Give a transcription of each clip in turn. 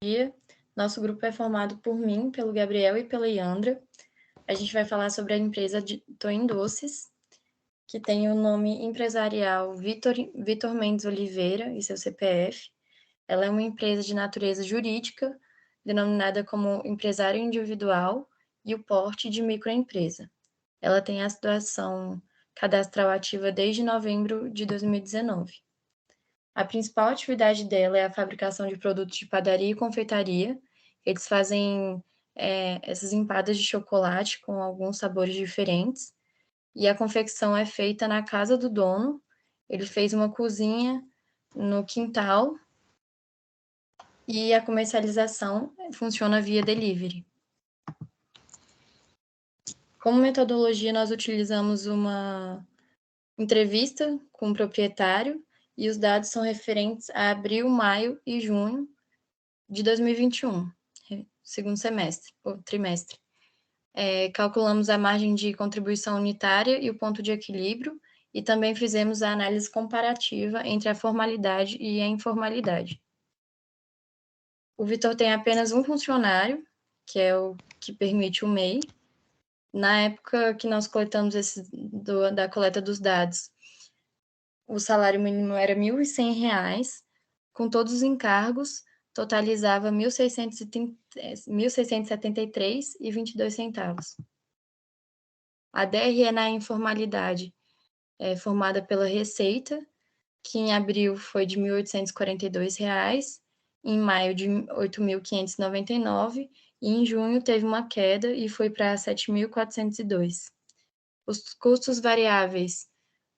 dia. Nosso grupo é formado por mim, pelo Gabriel e pela Iandra. A gente vai falar sobre a empresa de Toim Doces, que tem o nome empresarial Vitor Mendes Oliveira e seu CPF. Ela é uma empresa de natureza jurídica, denominada como empresário individual e o porte de microempresa. Ela tem a situação cadastral ativa desde novembro de 2019. A principal atividade dela é a fabricação de produtos de padaria e confeitaria. Eles fazem essas empadas de chocolate com alguns sabores diferentes. E a confecção é feita na casa do dono. Ele fez uma cozinha no quintal e a comercialização funciona via delivery. Como metodologia, nós utilizamos uma entrevista com o proprietário e os dados são referentes a abril, maio e junho de 2021, segundo semestre, ou trimestre. Calculamos a margem de contribuição unitária e o ponto de equilíbrio, e também fizemos a análise comparativa entre a formalidade e a informalidade. O Vitor tem apenas um funcionário, que é o que permite o MEI. Na época que nós coletamos da coleta dos dados, o salário mínimo era R$ 1.100, com todos os encargos, totalizava R$ 1.673,22. A DRE na informalidade é formada pela Receita, que em abril foi de R$ 1.842, em maio de R$ 8.599, e em junho teve uma queda e foi para R$ 7.402. Os custos variáveis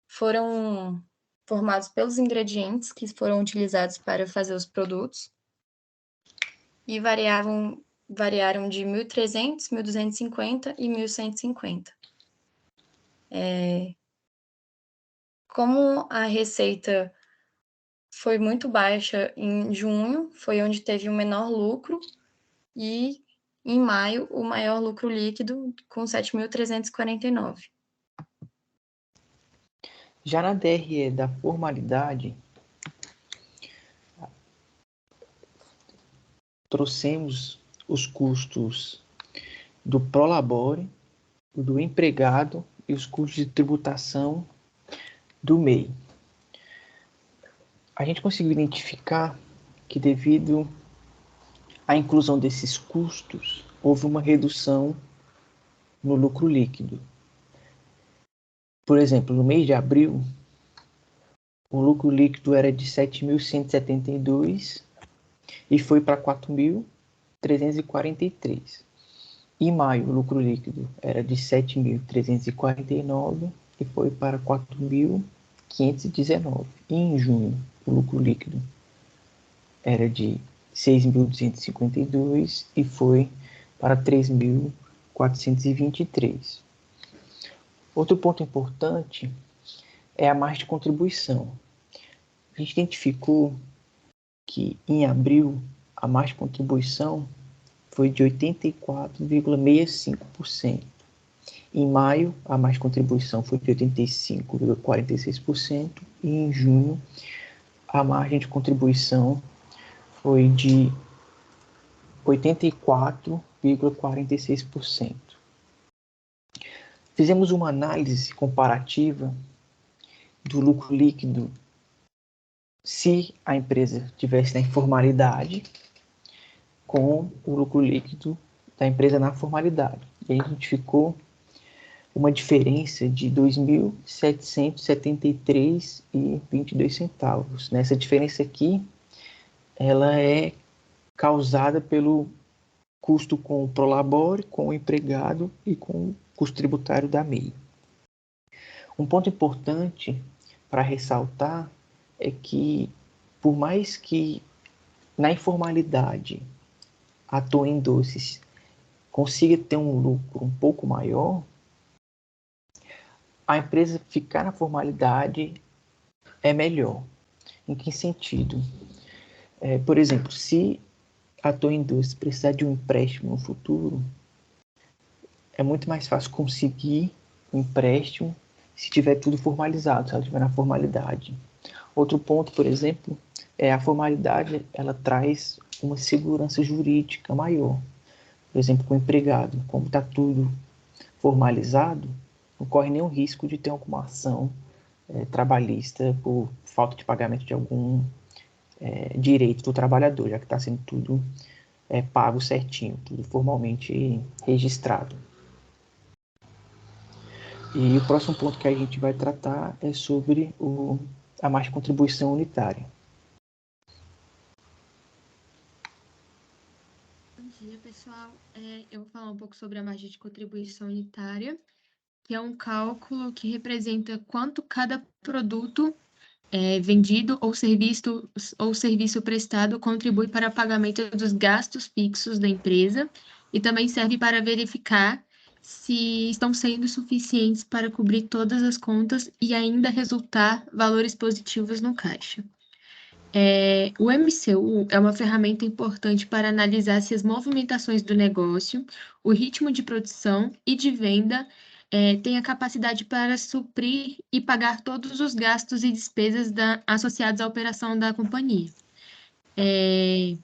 foram formados pelos ingredientes que foram utilizados para fazer os produtos e variaram de 1.300, 1.250 e 1.150. Como a receita foi muito baixa em junho, foi onde teve o menor lucro, e em maio o maior lucro líquido, com 7.349. Já na DRE da formalidade, trouxemos os custos do prolabore, do empregado e os custos de tributação do MEI. A gente conseguiu identificar que, devido à inclusão desses custos, houve uma redução no lucro líquido. Por exemplo, no mês de abril, o lucro líquido era de 7.172 e foi para 4.343. Em maio, o lucro líquido era de 7.349 e foi para 4.519. E em junho, o lucro líquido era de 6.252 e foi para 3.423. Outro ponto importante é a margem de contribuição. A gente identificou que em abril a margem de contribuição foi de 84,65%. Em maio, a margem de contribuição foi de 85,46% e em junho a margem de contribuição foi de 84,46%. Fizemos uma análise comparativa do lucro líquido se a empresa tivesse na informalidade com o lucro líquido da empresa na formalidade. E a gente identificou uma diferença de R$ 2.773,22. Nessa diferença aqui, ela é causada pelo custo com o prolabore, com o empregado e com o custo tributário da MEI. Um ponto importante para ressaltar é que, por mais que na informalidade a Toim Doces consiga ter um lucro um pouco maior, a empresa ficar na formalidade é melhor. Em que sentido? Por exemplo, se a Toim Doces precisar de um empréstimo no futuro, é muito mais fácil conseguir um empréstimo se tiver tudo formalizado, se ela estiver na formalidade. Outro ponto, por exemplo, é a formalidade, ela traz uma segurança jurídica maior. Por exemplo, com o empregado, como está tudo formalizado, não corre nenhum risco de ter alguma ação trabalhista por falta de pagamento de algum direito do trabalhador, já que está sendo tudo pago certinho, tudo formalmente registrado. E o próximo ponto que a gente vai tratar é sobre a margem de contribuição unitária. Bom dia, pessoal. Eu vou falar um pouco sobre a margem de contribuição unitária, que é um cálculo que representa quanto cada produto vendido ou serviço prestado contribui para o pagamento dos gastos fixos da empresa e também serve para verificar se estão sendo suficientes para cobrir todas as contas e ainda resultar valores positivos no caixa. O MCU é uma ferramenta importante para analisar se as movimentações do negócio, o ritmo de produção e de venda têm a capacidade para suprir e pagar todos os gastos e despesas associados à operação da companhia. É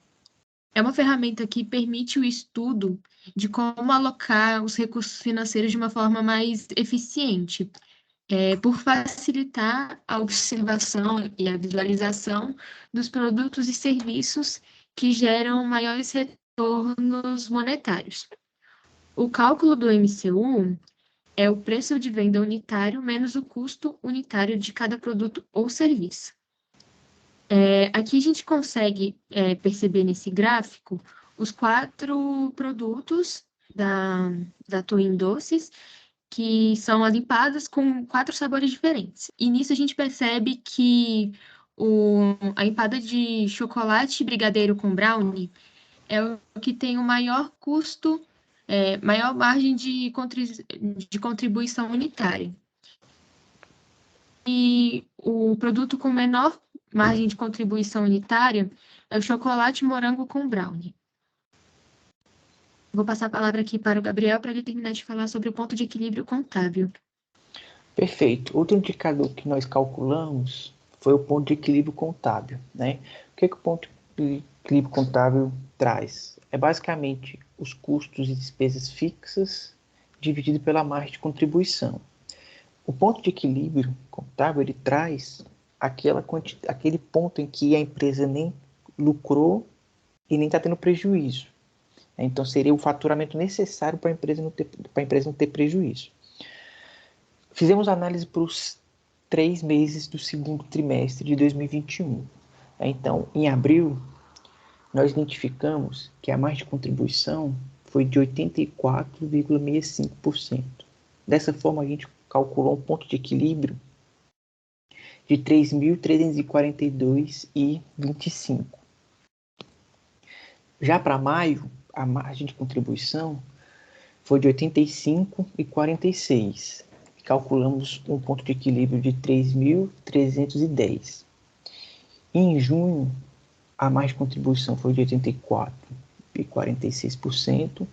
uma ferramenta que permite o estudo de como alocar os recursos financeiros de uma forma mais eficiente, por facilitar a observação e a visualização dos produtos e serviços que geram maiores retornos monetários. O cálculo do MCU é o preço de venda unitário menos o custo unitário de cada produto ou serviço. Aqui a gente consegue perceber nesse gráfico os 4 produtos da Twin Doces, que são as empadas com 4 sabores diferentes. E nisso a gente percebe que a empada de chocolate brigadeiro com brownie é o que tem o maior custo, maior margem de contribuição unitária. E o produto com menor margem de contribuição unitária é o chocolate morango com brownie. Vou passar a palavra aqui para o Gabriel para ele terminar de falar sobre o ponto de equilíbrio contábil. Perfeito. Outro indicador que nós calculamos foi o ponto de equilíbrio contábil, né? O que o ponto de equilíbrio contábil traz? É basicamente os custos e despesas fixas dividido pela margem de contribuição. O ponto de equilíbrio contábil, ele traz aquele ponto em que a empresa nem lucrou e nem está tendo prejuízo. Então, seria o faturamento necessário para a empresa não ter prejuízo. Fizemos análise para os 3 meses do segundo trimestre de 2021. Então, em abril, nós identificamos que a margem de contribuição foi de 84,65%. Dessa forma, a gente calculou um ponto de equilíbrio de 3.342,25. Já para maio, a margem de contribuição foi de 85,46. Calculamos um ponto de equilíbrio de 3.310. Em junho, a margem de contribuição foi de 84,46%,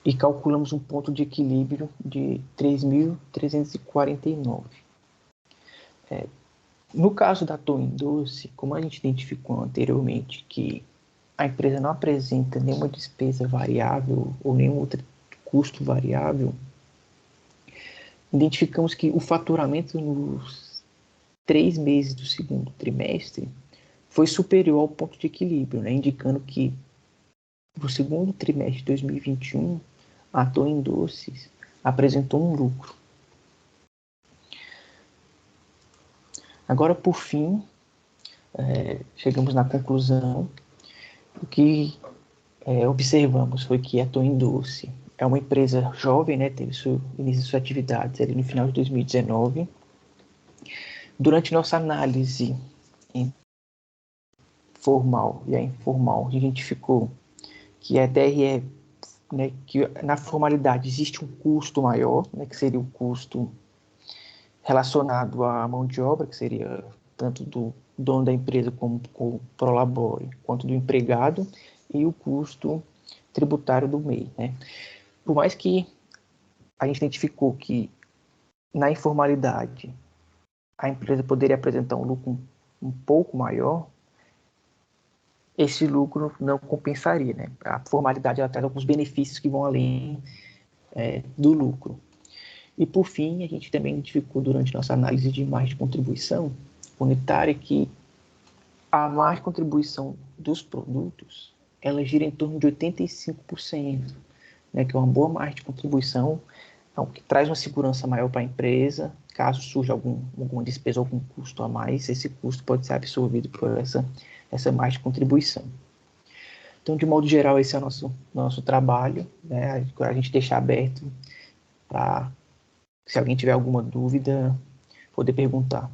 e calculamos um ponto de equilíbrio de 3.349. No caso da Twin Doce, como a gente identificou anteriormente que a empresa não apresenta nenhuma despesa variável ou nenhum outro custo variável, identificamos que o faturamento nos 3 meses do segundo trimestre foi superior ao ponto de equilíbrio, né? Indicando que no segundo trimestre de 2021, a Twin Doces apresentou um lucro. Agora, por fim, chegamos na conclusão. O que observamos foi que a Twin Doce é uma empresa jovem, né? Teve seu início de suas atividades ali no final de 2019. Durante nossa análise formal e a informal, a gente identificou que a DRE, né, que na formalidade existe um custo maior, né, que seria o custo relacionado à mão de obra, que seria tanto do dono da empresa como o Prolabore, quanto do empregado, e o custo tributário do MEI, né? Por mais que a gente identificou que na informalidade a empresa poderia apresentar um lucro um pouco maior, esse lucro não compensaria, né? A formalidade ela traz alguns benefícios que vão além do lucro. E, por fim, a gente também identificou durante nossa análise de margem de contribuição unitária que a margem de contribuição dos produtos ela gira em torno de 85%, né, que é uma boa margem de contribuição, então, que traz uma segurança maior para a empresa. Caso surja alguma despesa, algum custo a mais, esse custo pode ser absorvido por essa margem de contribuição. Então, de modo geral, esse é o nosso trabalho, né? A gente deixa aberto para, se alguém tiver alguma dúvida, poder perguntar.